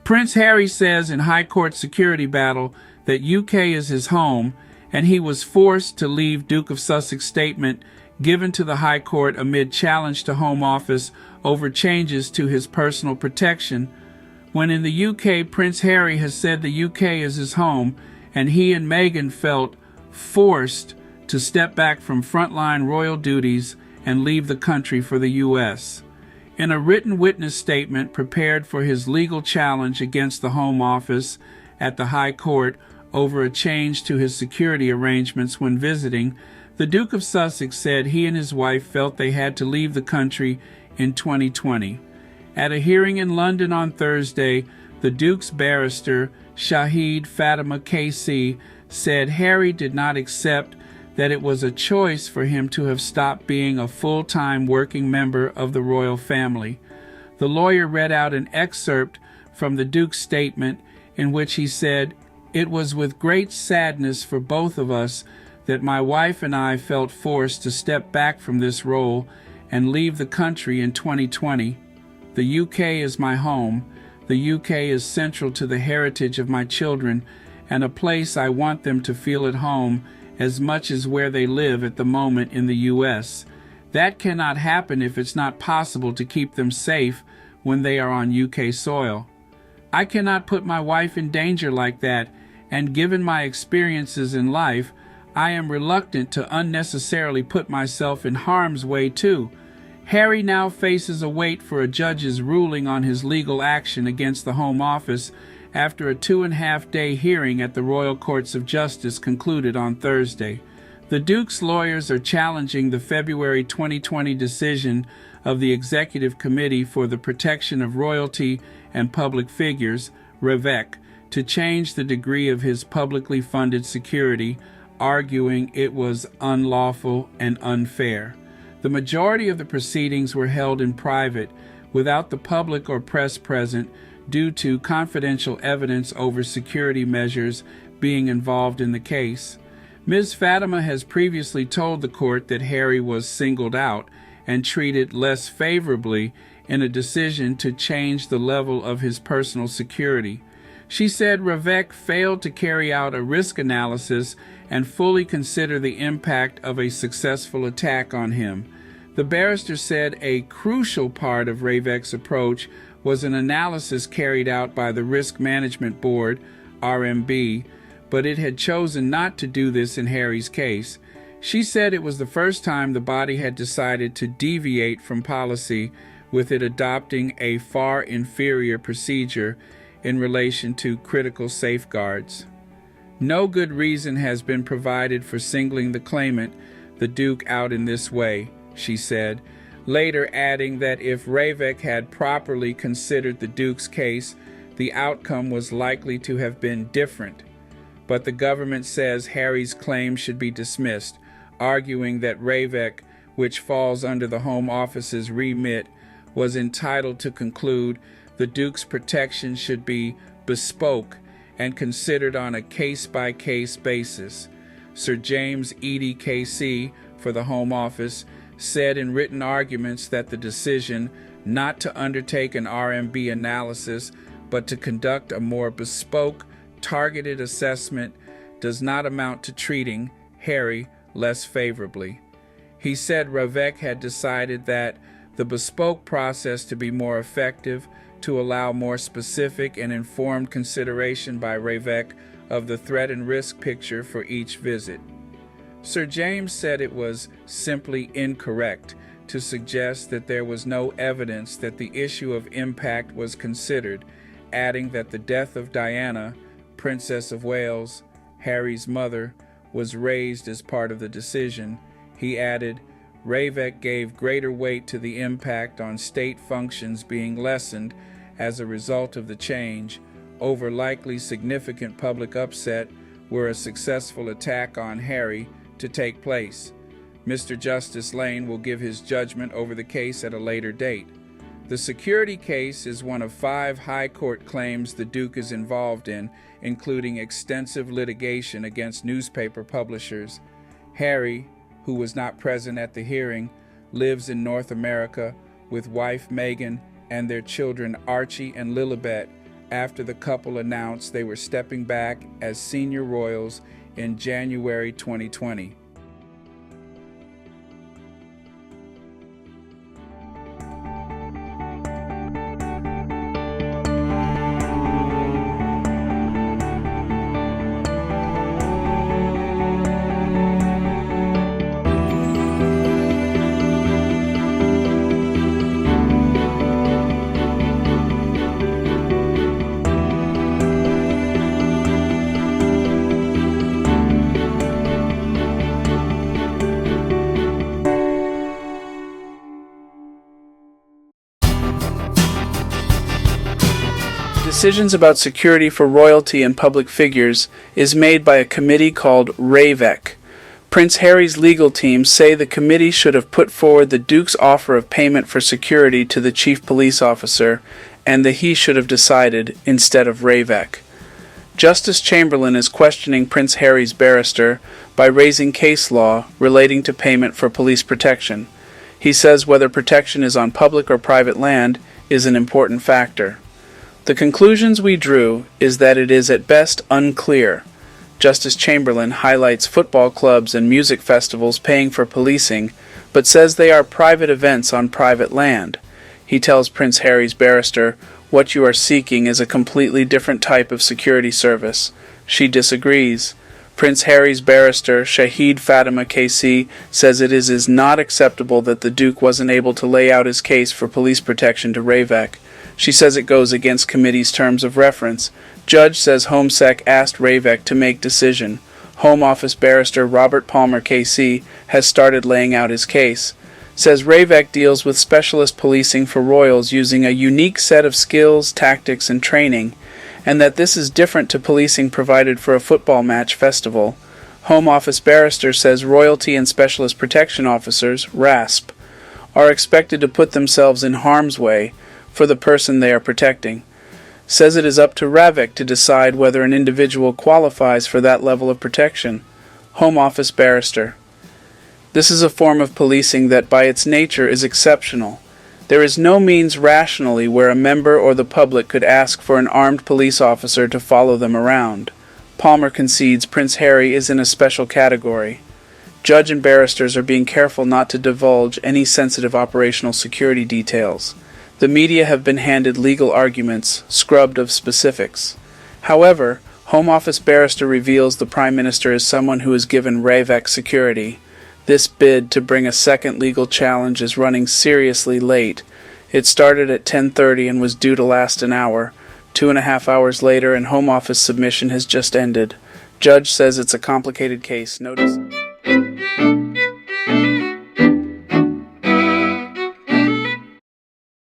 Prince Harry says in High Court security battle that UK is his home, and he was forced to leave Duke of Sussex statement given to the High Court amid challenge to Home Office over changes to his personal protection. When in the UK, Prince Harry has said the UK is his home, and he and Meghan felt forced to step back from frontline royal duties and leave the country for the US. In a written witness statement prepared for his legal challenge against the Home Office at the High Court over a change to his security arrangements when visiting, the Duke of Sussex said he and his wife felt they had to leave the country in 2020. At a hearing in London on Thursday, the Duke's barrister, Shahid Fatima KC, said Harry did not accept that it was a choice for him to have stopped being a full-time working member of the royal family. The lawyer read out an excerpt from the Duke's statement in which he said, "It was with great sadness for both of us that my wife and I felt forced to step back from this role and leave the country in 2020. The UK is my home. The UK is central to the heritage of my children and a place I want them to feel at home as much as where they live at the moment in the US. That cannot happen if it's not possible to keep them safe when they are on UK soil. I cannot put my wife in danger like that, and given my experiences in life, I am reluctant to unnecessarily put myself in harm's way too." Harry now faces a wait for a judge's ruling on his legal action against the Home Office after a 2.5-day hearing at the Royal Courts of Justice concluded on Thursday. The Duke's lawyers are challenging the February 2020 decision of the Executive Committee for the Protection of Royalty and Public Figures, REVEC, to change the degree of his publicly funded security, arguing it was unlawful and unfair. The majority of the proceedings were held in private, without the public or press present, due to confidential evidence over security measures being involved in the case. Ms. Fatima has previously told the court that Harry was singled out and treated less favorably in a decision to change the level of his personal security. She said REVEC failed to carry out a risk analysis and fully consider the impact of a successful attack on him. The barrister said a crucial part of REVEC's approach was an analysis carried out by the Risk Management Board, RMB, but it had chosen not to do this in Harry's case. She said it was the first time the body had decided to deviate from policy, with it adopting a far inferior procedure in relation to critical safeguards. No good reason has been provided for singling the claimant, the Duke, out in this way, she said, later adding that if REVEC had properly considered the Duke's case, the outcome was likely to have been different. But the government says Harry's claim should be dismissed, arguing that REVEC, which falls under the Home Office's remit, was entitled to conclude the Duke's protection should be bespoke and considered on a case-by-case basis. Sir James Eadie KC for the Home Office said in written arguments that the decision not to undertake an RMB analysis but to conduct a more bespoke, targeted assessment does not amount to treating Harry less favorably. He said REVEC had decided that the bespoke process to be more effective, to allow more specific and informed consideration by REVEC of the threat and risk picture for each visit. Sir James said it was simply incorrect to suggest that there was no evidence that the issue of impact was considered, adding that the death of Diana, Princess of Wales, Harry's mother, was raised as part of the decision. He added, REVEC gave greater weight to the impact on state functions being lessened as a result of the change over likely significant public upset were a successful attack on Harry to take place. Mr. Justice Lane will give his judgment over the case at a later date. The security case is one of 5 High Court claims the Duke is involved in, including extensive litigation against newspaper publishers. Harry, who was not present at the hearing, lives in North America with wife Meghan and their children Archie and Lilibet after the couple announced they were stepping back as senior royals in January 2020. Decisions about security for royalty and public figures is made by a committee called RAVEC. Prince Harry's legal team say the committee should have put forward the Duke's offer of payment for security to the chief police officer, and that he should have decided instead of RAVEC. Justice Chamberlain is questioning Prince Harry's barrister by raising case law relating to payment for police protection. He says whether protection is on public or private land is an important factor. The conclusions we drew is that it is at best unclear. Justice Chamberlain highlights football clubs and music festivals paying for policing, but says they are private events on private land. He tells Prince Harry's barrister, "What you are seeking is a completely different type of security service." She disagrees. Prince Harry's barrister, Shahid Fatima KC, says it is not acceptable that the Duke wasn't able to lay out his case for police protection to RAVEC. She says it goes against committee's terms of reference. Judge says HomeSec asked RAVEC to make decision. Home Office barrister Robert Palmer KC has started laying out his case. Says RAVEC deals with specialist policing for royals using a unique set of skills, tactics, and training, and that this is different to policing provided for a football match festival. Home Office barrister says Royalty and Specialist Protection Officers, RASP, are expected to put themselves in harm's way for the person they are protecting. Says it is up to RAVEC to decide whether an individual qualifies for that level of protection. Home Office barrister. This is a form of policing that by its nature is exceptional. There is no means rationally where a member or the public could ask for an armed police officer to follow them around. Palmer concedes Prince Harry is in a special category. Judge and barristers are being careful not to divulge any sensitive operational security details. The media have been handed legal arguments, scrubbed of specifics. However, Home Office barrister reveals the Prime Minister is someone who is given RAVEC security. This bid to bring a second legal challenge is running seriously late. It started at 10:30 and was due to last an hour. 2.5 hours later, and Home Office submission has just ended. Judge says it's a complicated case. Notice.